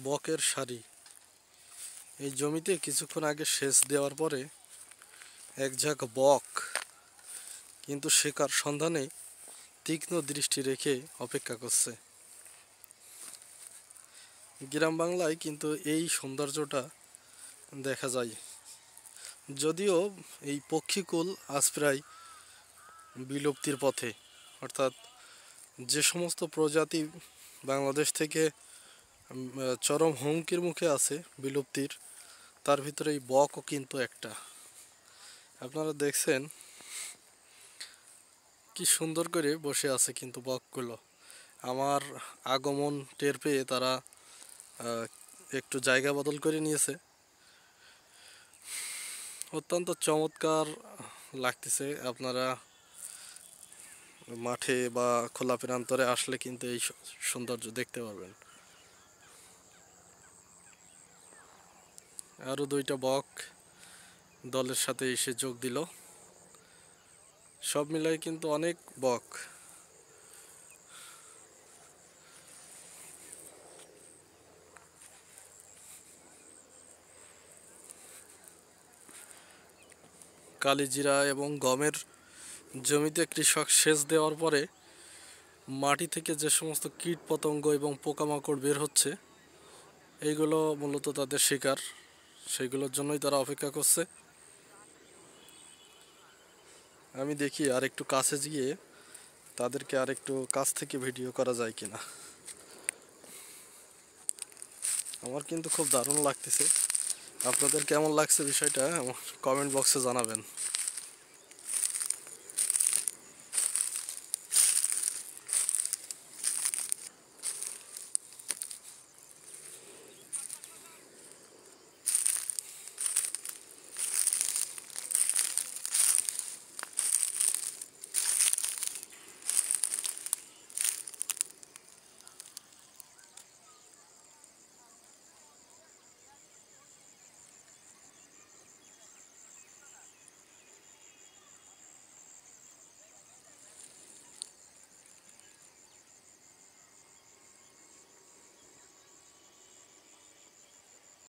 বকের সারি। এই জমিতে কিছুক্ষণ আগে সেচ দেওয়ার পরে এক ঝাঁক বক কিন্তু শিকার সন্ধানে তীক্ষ্ণ দৃষ্টি রেখে অপেক্ষা করছে। গ্রাম বাংলায় কিন্তু এই সৌন্দর্যটা দেখা যায়, যদিও এই পক্ষীকুল আজ প্রায় বিলুপ্তির পথে। অর্থাৎ যে সমস্ত প্রজাতি বাংলাদেশ থেকে চরম হুমকির মুখে আছে বিলুপ্তির, তার ভিতরে এই বকও কিন্তু একটা। আপনারা দেখছেন কি সুন্দর করে বসে আছে কিন্তু বকগুলো। আমার আগমন টের পেয়ে তারা একটু জায়গা বদল করে নিয়েছে। অত্যন্ত চমৎকার লাগতেছে। আপনারা মাঠে বা খোলা প্রান্তরে আসলে কিন্তু এই সৌন্দর্য দেখতে পারবেন। আরো দুইটা বক দলের সাথে এসে যোগ দিল। সব মিলাই কিন্তু অনেক বক। কালিজিরা এবং গমের জমিতে কৃষক সেচ দেওয়ার পরে মাটি থেকে যে সমস্ত কীট পতঙ্গ এবং পোকামাকড় বের হচ্ছে, এইগুলো মূলত তাদের শিকার। সেইগুলোর জন্যই তারা অপেক্ষা করছে। আমি দেখি আর একটু কাছে গিয়ে তাদেরকে আর একটু কাছ থেকে ভিডিও করা যায় কিনা। আমার কিন্তু খুব দারুণ লাগতেছে। আপনাদের কেমন লাগছে বিষয়টা আমার কমেন্ট বক্সে জানাবেন।